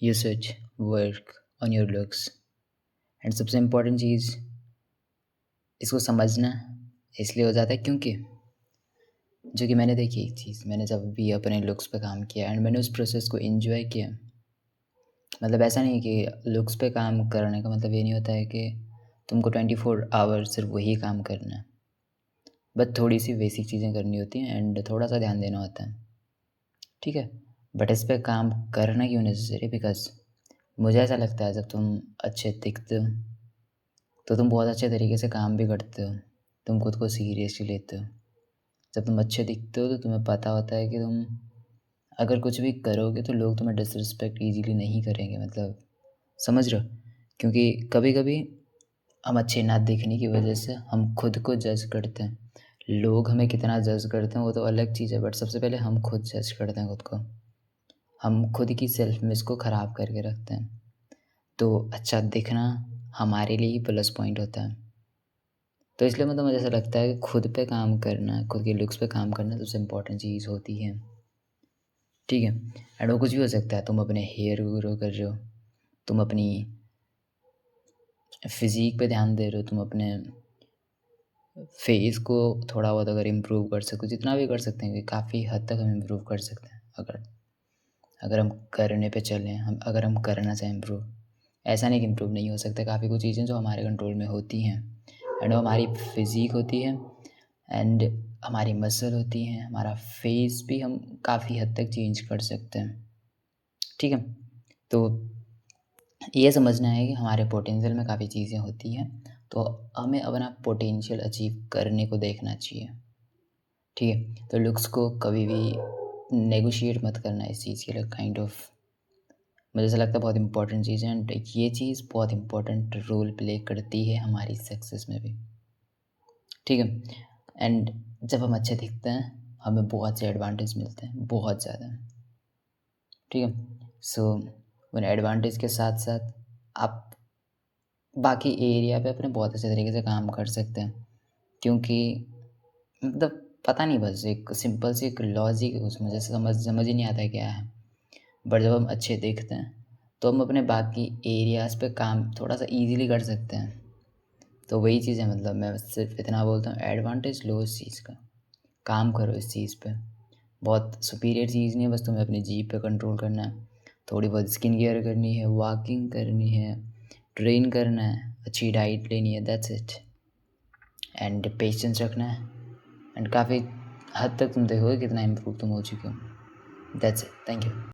you should work on your looks. And सबसे important चीज़ इसको समझना इसलिए हो जाता है क्योंकि जो कि मैंने देखी एक चीज़, मैंने जब भी अपने लुक्स पे काम किया एंड मैंने उस प्रोसेस को एन्जॉय किया। मतलब ऐसा नहीं कि लुक्स पे काम करने का मतलब ये नहीं होता है कि तुमको 24 आवर्स सिर्फ वही काम करना है। बट थोड़ी सी बेसिक चीज़ें करनी होती हैं एंड थोड़ा सा ध्यान देना होता है, ठीक है। बट इस पे काम करना क्यों नेसेसरी? बिकॉज मुझे ऐसा लगता है जब तुम अच्छे दिखते हो तो तुम बहुत अच्छे तरीके से काम भी करते हो, तुम खुद को सीरियसली लेते हो। जब तुम अच्छे दिखते हो तो तुम्हें पता होता है कि तुम अगर कुछ भी करोगे तो लोग तुम्हें डिसरिस्पेक्ट ईज़िली नहीं करेंगे, मतलब समझ रहे हो? क्योंकि कभी-कभी हम अच्छे ना दिखने की वजह से हम खुद को जज करते हैं। लोग हमें कितना जज करते हैं वो तो अलग चीज़ है, बट सबसे पहले हम खुद जज करते हैं खुद को। हम खुद की सेल्फ इमेज को ख़राब करके रखते हैं। तो अच्छा दिखना हमारे लिए ही प्लस पॉइंट होता है। तो इसलिए मतलब मुझे ऐसा लगता है कि खुद पे काम करना, खुद के लुक्स पे काम करना सबसे इम्पोर्टेंट चीज़ होती है, ठीक है? एंड वो कुछ भी हो सकता है, तुम अपने हेयर को ग्रो कर रहे हो, तुम अपनी फ़िज़ीक पे ध्यान दे रहे हो, तुम अपने फेस को थोड़ा बहुत अगर इम्प्रूव कर सको, जितना भी कर सकते हैं, काफ़ी हद तक हम इम्प्रूव कर सकते हैं अगर अगर हम करने पे चलें, हम अगर हम करना चाहें इम्प्रूव। ऐसा नहीं कि इम्प्रूव नहीं हो सकता, काफ़ी कुछ चीज़ें जो हमारे कंट्रोल में होती हैं एंड वो हमारी फ़िज़ीक होती है एंड हमारी मसल होती हैं, हमारा फेस भी हम काफ़ी हद तक चेंज कर सकते हैं, ठीक है? तो ये समझना है कि हमारे पोटेंशियल में काफ़ी चीज़ें होती हैं, तो हमें अपना पोटेंशियल अचीव करने को देखना चाहिए, ठीक है? तो लुक्स को कभी भी नेगोशिएट मत करना इस चीज़ के लिए, काइंड ऑफ मुझे ऐसा लगता है बहुत इंपॉर्टेंट चीज़ है एंड ये चीज़ बहुत इंपॉर्टेंट रोल प्ले करती है हमारी सक्सेस में भी, ठीक है। एंड जब हम अच्छे दिखते हैं हमें बहुत से एडवांटेज मिलते हैं, बहुत ज़्यादा, ठीक है। सो उन एडवांटेज के साथ साथ आप बाकी एरिया पे अपने बहुत अच्छे तरीके से काम कर सकते हैं, क्योंकि मतलब पता नहीं, बस एक सिंपल सी एक लॉजिक है उसमें, जैसे समझ ही नहीं आता है क्या है। बट जब हम अच्छे दिखते हैं तो हम अपने बाकी एरियाज़ पे काम थोड़ा सा इजीली कर सकते हैं। तो वही चीज़ है, मतलब मैं सिर्फ इतना बोलता हूँ, एडवांटेज लो इस चीज़ का, काम करो इस चीज़ पे। बहुत सुपीरियर चीज़ नहीं है, बस तुम्हें अपनी जीभ पे कंट्रोल करना है, थोड़ी बहुत स्किन केयर करनी है, वॉकिंग करनी है, ट्रेन करना है, अच्छी डाइट लेनी है, दैट्स इट। एंड पेशेंस रखना है एंड काफ़ी हद तक तुम देखोगे कितना इम्प्रूव तुम हो चुके हो। That's it, thank you.